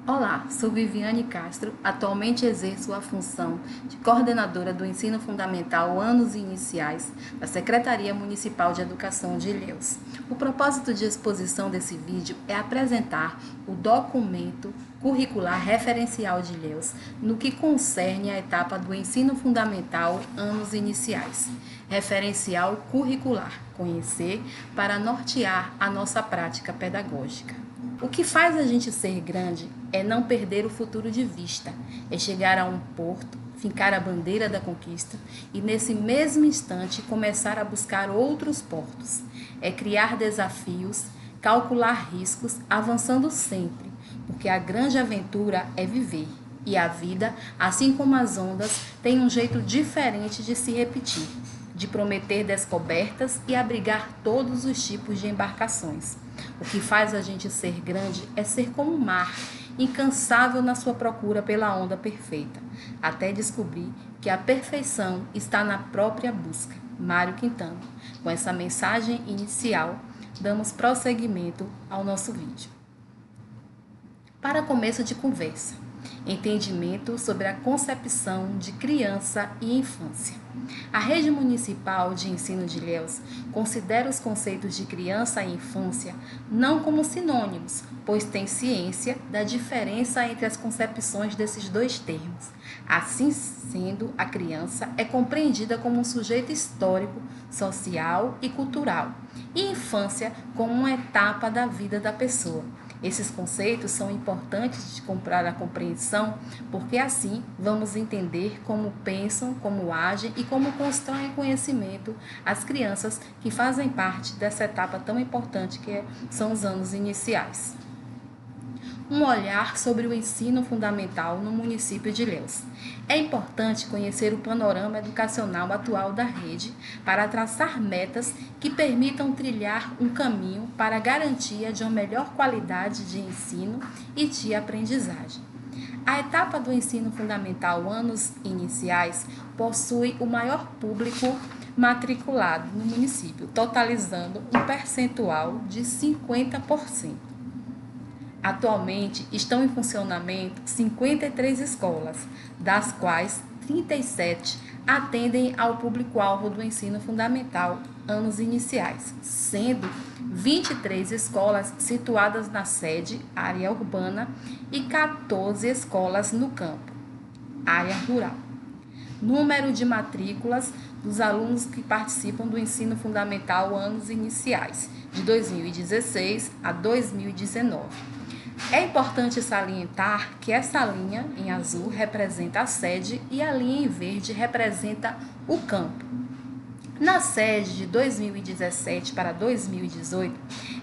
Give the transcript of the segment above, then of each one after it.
Olá, sou Viviane Castro, atualmente exerço a função de coordenadora do Ensino Fundamental Anos Iniciais da Secretaria Municipal de Educação de Ilhéus. O propósito de exposição desse vídeo é apresentar o documento curricular referencial de Ilhéus no que concerne à etapa do Ensino Fundamental Anos Iniciais. Referencial curricular, conhecer para nortear a nossa prática pedagógica. O que faz a gente ser grande é não perder o futuro de vista, é chegar a um porto, fincar a bandeira da conquista e nesse mesmo instante começar a buscar outros portos. É criar desafios, calcular riscos, avançando sempre, porque a grande aventura é viver. E a vida, assim como as ondas, tem um jeito diferente de se repetir, de prometer descobertas e abrigar todos os tipos de embarcações. O que faz a gente ser grande é ser como o mar, incansável na sua procura pela onda perfeita, até descobrir que a perfeição está na própria busca. Mário Quintana. Com essa mensagem inicial, damos prosseguimento ao nosso vídeo. Para começo de conversa, entendimento sobre a concepção de criança e infância. A Rede Municipal de Ensino de Ilhéus considera os conceitos de criança e infância não como sinônimos, pois tem ciência da diferença entre as concepções desses dois termos. Assim sendo, a criança é compreendida como um sujeito histórico, social e cultural, e infância como uma etapa da vida da pessoa. Esses conceitos são importantes para a compreensão, porque assim vamos entender como pensam, como agem e como constroem conhecimento as crianças que fazem parte dessa etapa tão importante que são os anos iniciais. Um olhar sobre o ensino fundamental no município de Ilhéus. É importante conhecer o panorama educacional atual da rede para traçar metas que permitam trilhar um caminho para a garantia de uma melhor qualidade de ensino e de aprendizagem. A etapa do ensino fundamental anos iniciais possui o maior público matriculado no município, totalizando um percentual de 50%. Atualmente estão em funcionamento 53 escolas, das quais 37 atendem ao público-alvo do ensino fundamental anos iniciais, sendo 23 escolas situadas na sede, área urbana, e 14 escolas no campo, área rural. Número de matrículas dos alunos que participam do ensino fundamental anos iniciais, de 2016 a 2019. É importante salientar que essa linha em azul representa a sede e a linha em verde representa o campo. Na sede de 2017 para 2018,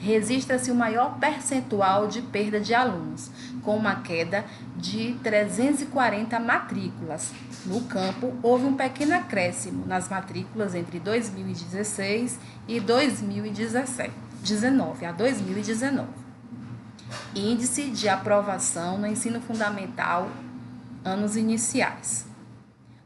registra-se o maior percentual de perda de alunos, com uma queda de 340 matrículas. No campo, houve um pequeno acréscimo nas matrículas entre 2016 e 2019. Índice de aprovação no ensino fundamental anos iniciais.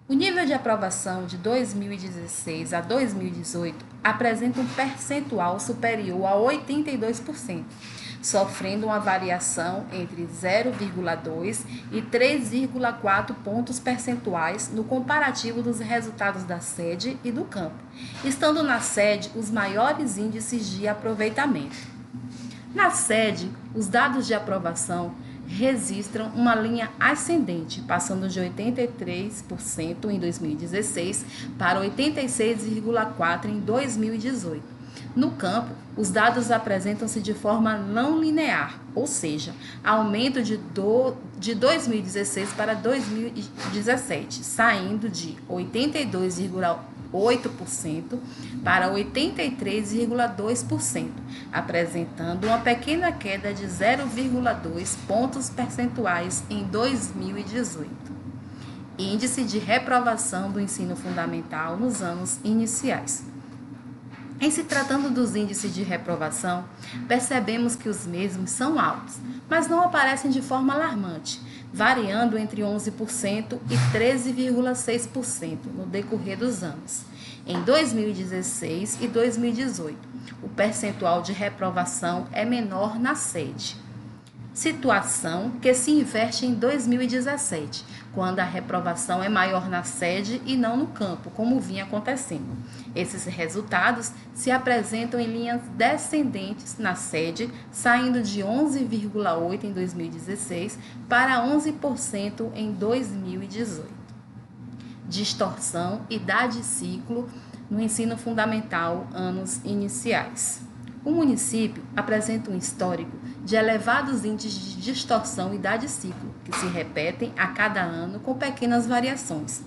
O nível de aprovação de 2016 a 2018 apresenta um percentual superior a 82%, sofrendo uma variação entre 0,2 e 3,4 pontos percentuais no comparativo dos resultados da sede e do campo, estando na sede os maiores índices de aproveitamento. Na sede, os dados de aprovação registram uma linha ascendente, passando de 83% em 2016 para 86,4% em 2018. No campo, os dados apresentam-se de forma não linear, ou seja, aumento de 2016 para 2017, saindo de 82,8% para 83,2%, apresentando uma pequena queda de 0,2 pontos percentuais em 2018. Índice de reprovação do ensino fundamental nos anos iniciais. Em se tratando dos índices de reprovação, percebemos que os mesmos são altos, mas não aparecem de forma alarmante, variando entre 11% e 13,6% no decorrer dos anos. Em 2016 e 2018, o percentual de reprovação é menor na sede. situação que se inverte em 2017, quando a reprovação é maior na sede e não no campo, como vinha acontecendo. Esses resultados se apresentam em linhas descendentes na sede, saindo de 11,8% em 2016 para 11% em 2018. Distorção, idade e ciclo no ensino fundamental, anos iniciais. O município apresenta um histórico de elevados índices de distorção idade e ciclo, que se repetem a cada ano com pequenas variações.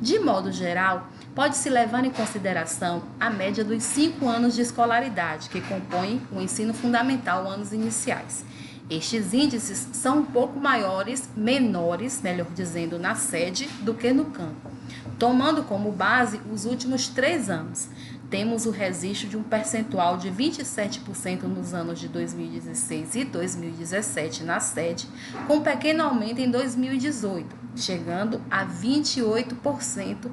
De modo geral, pode-se levar em consideração a média dos 5 anos de escolaridade, que compõem o ensino fundamental, anos iniciais. Estes índices são um pouco menores, melhor dizendo, na sede do que no campo. Tomando como base os últimos 3 anos, temos o registro de um percentual de 27% nos anos de 2016 e 2017 na sede, com um pequeno aumento em 2018, chegando a 28%.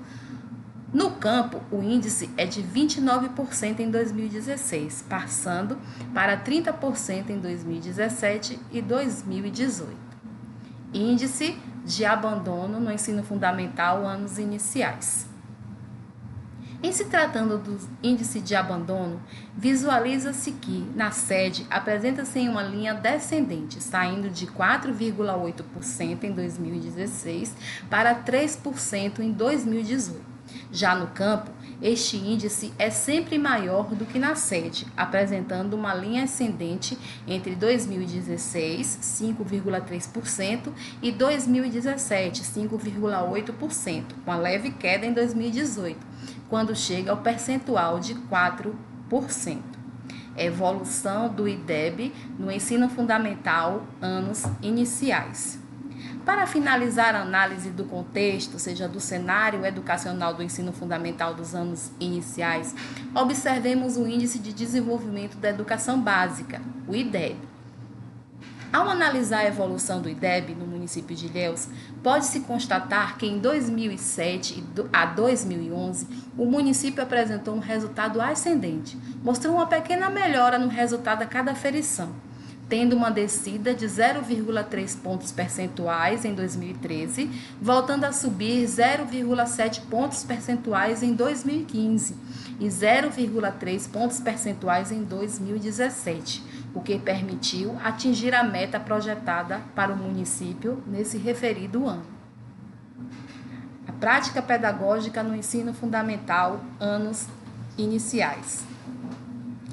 No campo, o índice é de 29% em 2016, passando para 30% em 2017 e 2018. Índice de abandono no ensino fundamental, anos iniciais. Em se tratando do índice de abandono, visualiza-se que, na sede, apresenta-se em uma linha descendente, saindo de 4,8% em 2016 para 3% em 2018. Já no campo, este índice é sempre maior do que na sede, apresentando uma linha ascendente entre 2016, 5,3%, e 2017, 5,8%, com a leve queda em 2018, quando chega ao percentual de 4%. Evolução do IDEB no ensino fundamental, anos iniciais. Para finalizar a análise do contexto, seja do cenário educacional do ensino fundamental dos anos iniciais, observemos o Índice de Desenvolvimento da Educação Básica, o IDEB. Ao analisar a evolução do IDEB no município de Ilhéus, pode-se constatar que em 2007 a 2011, o município apresentou um resultado ascendente, mostrou uma pequena melhora no resultado a cada aferição, tendo uma descida de 0,3 pontos percentuais em 2013, voltando a subir 0,7 pontos percentuais em 2015 e 0,3 pontos percentuais em 2017, o que permitiu atingir a meta projetada para o município nesse referido ano. A prática pedagógica no ensino fundamental, anos iniciais.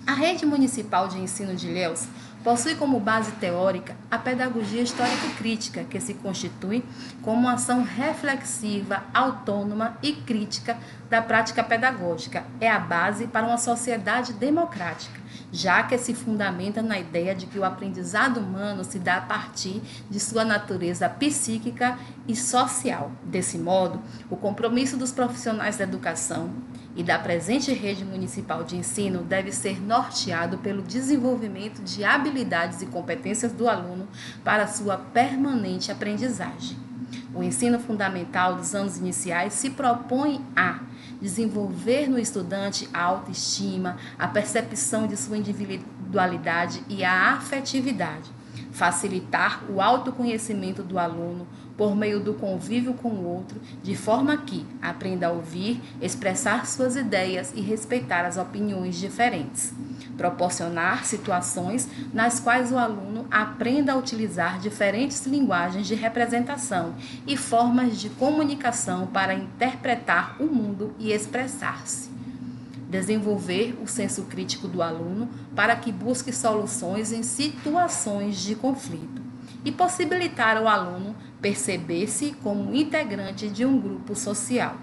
A Rede Municipal de Ensino de Ilhéus possui como base teórica a pedagogia histórico-crítica, que se constitui como uma ação reflexiva, autônoma e crítica da prática pedagógica. É a base para uma sociedade democrática, já que se fundamenta na ideia de que o aprendizado humano se dá a partir de sua natureza psíquica e social. Desse modo, o compromisso dos profissionais da educação e da presente rede municipal de ensino deve ser norteado pelo desenvolvimento de habilidades e competências do aluno para sua permanente aprendizagem. O ensino fundamental dos anos iniciais se propõe a desenvolver no estudante a autoestima, a percepção de sua individualidade e a afetividade, facilitar o autoconhecimento do aluno por meio do convívio com o outro, de forma que aprenda a ouvir, expressar suas ideias e respeitar as opiniões diferentes. Proporcionar situações nas quais o aluno aprenda a utilizar diferentes linguagens de representação e formas de comunicação para interpretar o mundo e expressar-se. Desenvolver o senso crítico do aluno para que busque soluções em situações de conflito e possibilitar ao aluno perceber-se como integrante de um grupo social.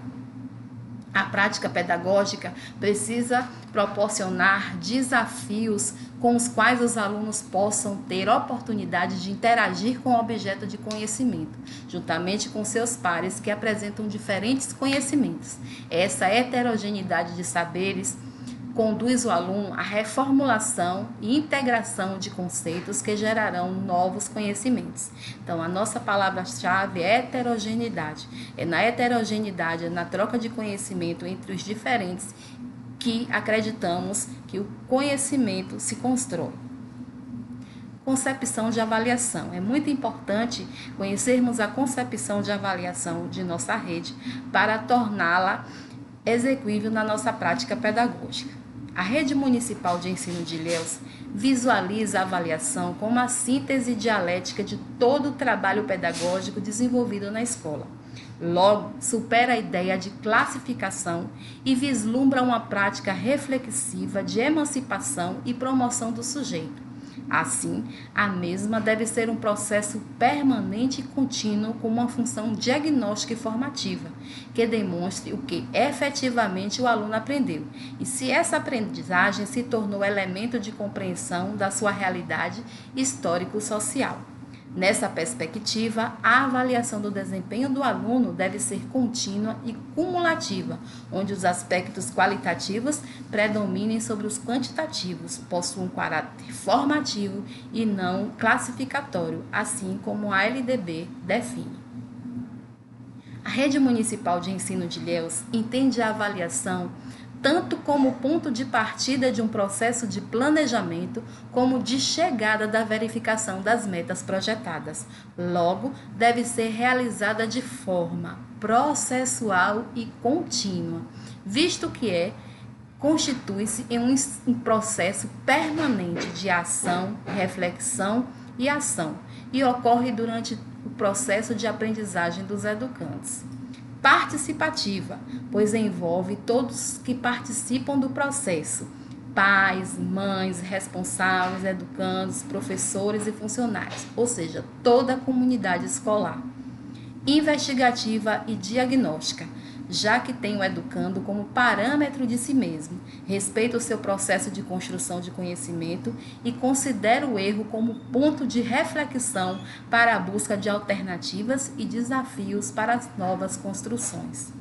A prática pedagógica precisa proporcionar desafios com os quais os alunos possam ter oportunidade de interagir com o objeto de conhecimento, juntamente com seus pares que apresentam diferentes conhecimentos. Essa heterogeneidade de saberes conduz o aluno à reformulação e integração de conceitos que gerarão novos conhecimentos. Então, a nossa palavra-chave é heterogeneidade. É na heterogeneidade, é na troca de conhecimento entre os diferentes que acreditamos que o conhecimento se constrói. Concepção de avaliação. É muito importante conhecermos a concepção de avaliação de nossa rede para torná-la execuível na nossa prática pedagógica. A Rede Municipal de Ensino de Ilhéus visualiza a avaliação como a síntese dialética de todo o trabalho pedagógico desenvolvido na escola. Logo, supera a ideia de classificação e vislumbra uma prática reflexiva de emancipação e promoção do sujeito. Assim, a mesma deve ser um processo permanente e contínuo com uma função diagnóstica e formativa, que demonstre o que efetivamente o aluno aprendeu e se essa aprendizagem se tornou elemento de compreensão da sua realidade histórico-social. Nessa perspectiva, a avaliação do desempenho do aluno deve ser contínua e cumulativa, onde os aspectos qualitativos predominem sobre os quantitativos, possuam um caráter formativo e não classificatório, assim como a LDB define. A Rede Municipal de Ensino de Ilhéus entende a avaliação tanto como ponto de partida de um processo de planejamento, como de chegada da verificação das metas projetadas. Logo, deve ser realizada de forma processual e contínua, visto que constitui-se em um processo permanente de ação, reflexão e ação, e ocorre durante o processo de aprendizagem dos educantes. Participativa, pois envolve todos que participam do processo: pais, mães, responsáveis, educandos, professores e funcionários, ou seja, toda a comunidade escolar. Investigativa e diagnóstica, já que tem o educando como parâmetro de si mesmo, respeita o seu processo de construção de conhecimento e considera o erro como ponto de reflexão para a busca de alternativas e desafios para as novas construções.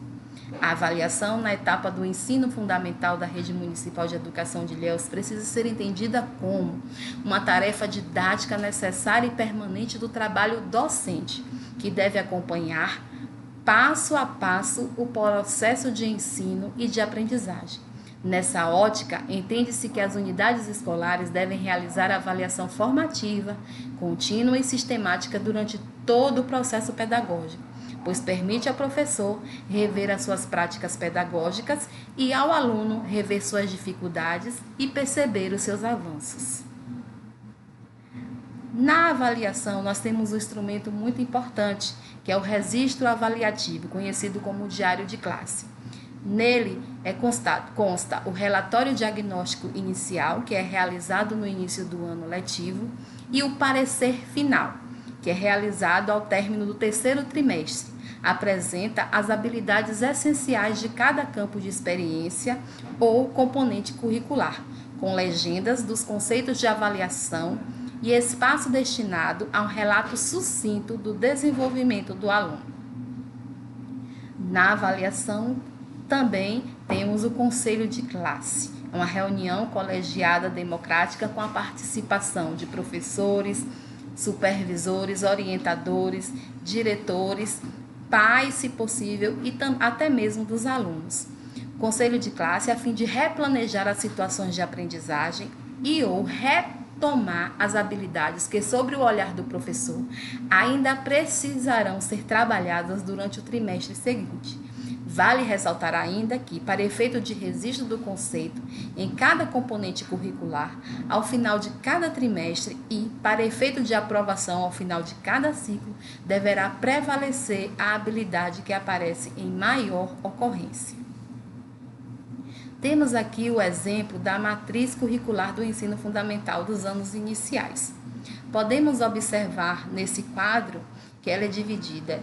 A avaliação na etapa do ensino fundamental da Rede Municipal de Educação de Ilhéus precisa ser entendida como uma tarefa didática necessária e permanente do trabalho docente, que deve acompanhar passo a passo o processo de ensino e de aprendizagem. Nessa ótica, entende-se que as unidades escolares devem realizar avaliação formativa, contínua e sistemática durante todo o processo pedagógico, pois permite ao professor rever as suas práticas pedagógicas e ao aluno rever suas dificuldades e perceber os seus avanços. Na avaliação, nós temos um instrumento muito importante, que é o registro avaliativo, conhecido como diário de classe. Nele consta o relatório diagnóstico inicial, que é realizado no início do ano letivo, e o parecer final, que é realizado ao término do terceiro trimestre. Apresenta as habilidades essenciais de cada campo de experiência ou componente curricular, com legendas dos conceitos de avaliação e espaço destinado a um relato sucinto do desenvolvimento do aluno. Na avaliação, também temos o conselho de classe, uma reunião colegiada democrática com a participação de professores, supervisores, orientadores, diretores, pais, se possível, e até mesmo dos alunos. Conselho de classe a fim de replanejar as situações de aprendizagem e ou retomar as habilidades que, sob o olhar do professor, ainda precisarão ser trabalhadas durante o trimestre seguinte. Vale ressaltar ainda que, para efeito de registro do conceito em cada componente curricular, ao final de cada trimestre e, para efeito de aprovação ao final de cada ciclo, deverá prevalecer a habilidade que aparece em maior ocorrência. Temos aqui o exemplo da matriz curricular do ensino fundamental dos anos iniciais. Podemos observar nesse quadro que ela é dividida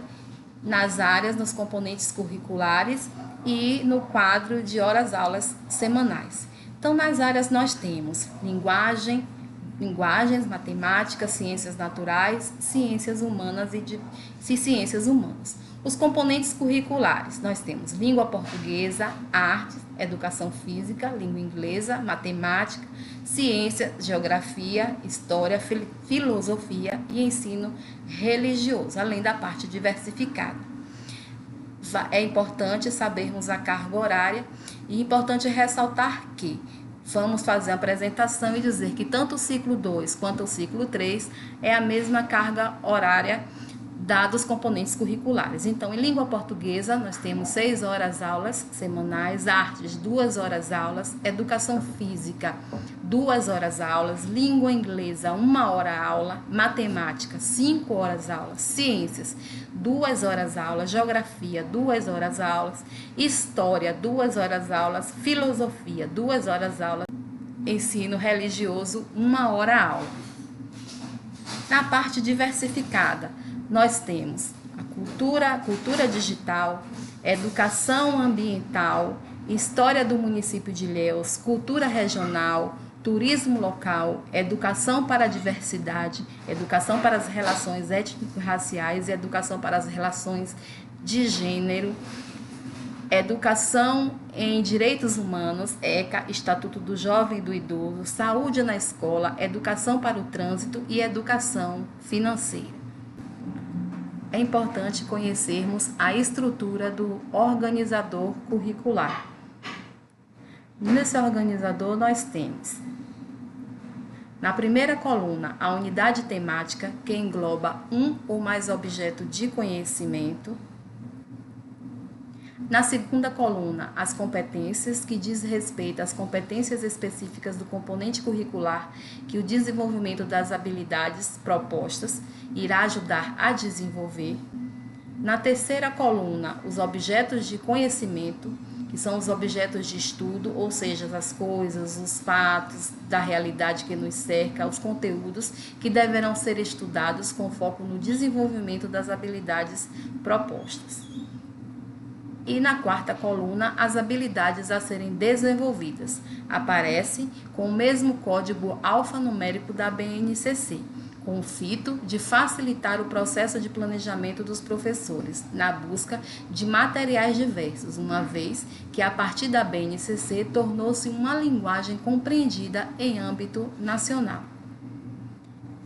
nas áreas, nos componentes curriculares e no quadro de horas-aulas semanais. Então, nas áreas nós temos linguagens, matemática, ciências naturais, ciências humanas e ciências humanas. Os componentes curriculares, nós temos língua portuguesa, artes, educação física, língua inglesa, matemática, ciência, geografia, história, filosofia e ensino religioso, além da parte diversificada. É importante sabermos a carga horária e é importante ressaltar que vamos fazer a apresentação e dizer que tanto o ciclo 2 quanto o ciclo 3 é a mesma carga horária dados componentes curriculares. Então, em língua portuguesa, nós temos 6 horas aulas semanais, artes, 2 horas aulas, educação física, 2 horas aulas, língua inglesa, 1 hora aula, matemática, 5 horas aulas, ciências, 2 horas aulas, geografia, 2 horas aulas, história, 2 horas aulas, filosofia, 2 horas aulas, ensino religioso, 1 hora aula. Na parte diversificada, nós temos a cultura digital, educação ambiental, história do município de Ilhéus, cultura regional, turismo local, educação para a diversidade, educação para as relações étnico-raciais e educação para as relações de gênero, educação em direitos humanos, ECA, Estatuto do Jovem e do Idoso, saúde na escola, educação para o trânsito e educação financeira. É importante conhecermos a estrutura do organizador curricular. Nesse organizador nós temos, na primeira coluna, a unidade temática, que engloba um ou mais objetos de conhecimento. Na segunda coluna, as competências, que diz respeito às competências específicas do componente curricular, que o desenvolvimento das habilidades propostas irá ajudar a desenvolver. Na terceira coluna, os objetos de conhecimento, que são os objetos de estudo, ou seja, as coisas, os fatos da realidade que nos cerca, os conteúdos que deverão ser estudados com foco no desenvolvimento das habilidades propostas. E na quarta coluna, as habilidades a serem desenvolvidas. Aparece com o mesmo código alfanumérico da BNCC, com o fito de facilitar o processo de planejamento dos professores na busca de materiais diversos, uma vez que a partir da BNCC tornou-se uma linguagem compreendida em âmbito nacional.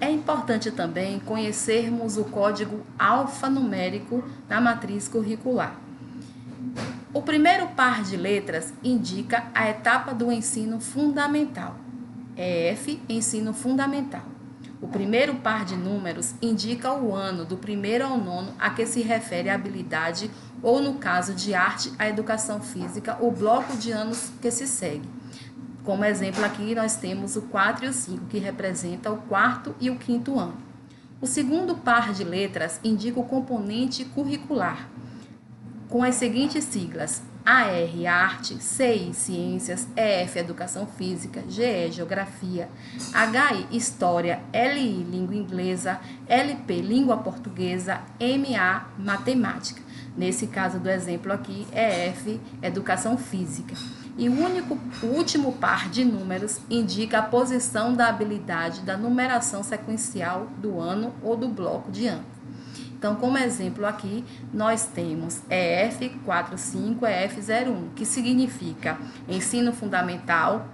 É importante também conhecermos o código alfanumérico na matriz curricular. O primeiro par de letras indica a etapa do ensino fundamental, EF, ensino fundamental. O primeiro par de números indica o ano do primeiro ao nono a que se refere a habilidade ou, no caso de arte, a educação física, o bloco de anos que se segue. Como exemplo aqui nós temos o 4 e o 5, que representa o quarto e o quinto ano. O segundo par de letras indica o componente curricular, com as seguintes siglas: AR, Arte, CI, Ciências, EF, Educação Física, GE, Geografia, HI, História, LI, Língua Inglesa, LP, Língua Portuguesa, MA, Matemática. Nesse caso do exemplo aqui, EF, Educação Física. E o último par de números indica a posição da habilidade da numeração sequencial do ano ou do bloco de ano. Então, como exemplo aqui, nós temos EF45, EF01, que significa ensino fundamental,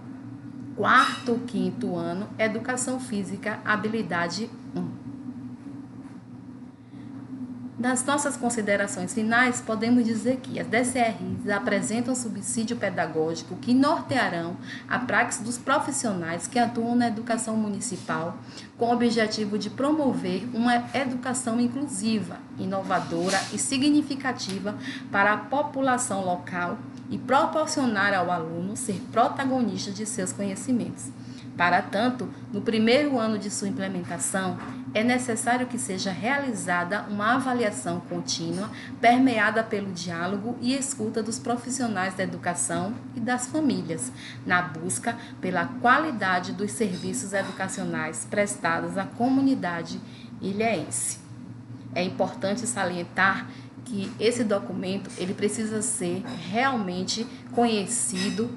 quarto, quinto ano, educação física, habilidade 1. Nas nossas considerações finais, podemos dizer que as DCRs apresentam subsídio pedagógico que nortearão a praxis dos profissionais que atuam na educação municipal, com o objetivo de promover uma educação inclusiva, inovadora e significativa para a população local e proporcionar ao aluno ser protagonista de seus conhecimentos. Para tanto, no primeiro ano de sua implementação, é necessário que seja realizada uma avaliação contínua, permeada pelo diálogo e escuta dos profissionais da educação e das famílias, na busca pela qualidade dos serviços educacionais prestados à comunidade ilhéense. É importante salientar que esse documento ele precisa ser realmente conhecido,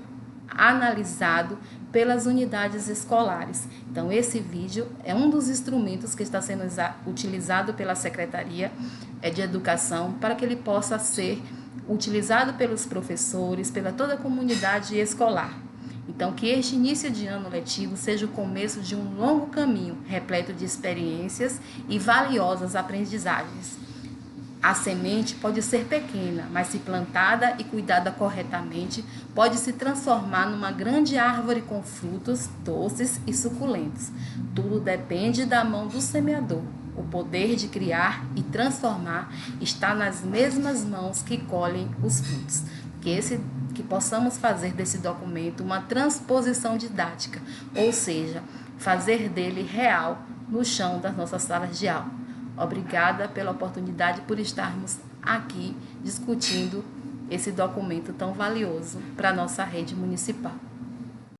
analisado pelas unidades escolares. Então, esse vídeo é um dos instrumentos que está sendo utilizado pela Secretaria de Educação para que ele possa ser utilizado pelos professores, pela toda a comunidade escolar. Então, que este início de ano letivo seja o começo de um longo caminho, repleto de experiências e valiosas aprendizagens. A semente pode ser pequena, mas se plantada e cuidada corretamente, pode se transformar numa grande árvore com frutos doces e suculentos. Tudo depende da mão do semeador. O poder de criar e transformar está nas mesmas mãos que colhem os frutos. Que possamos fazer desse documento uma transposição didática, ou seja, fazer dele real no chão das nossas salas de aula. Obrigada pela oportunidade por estarmos aqui discutindo esse documento tão valioso para a nossa rede municipal.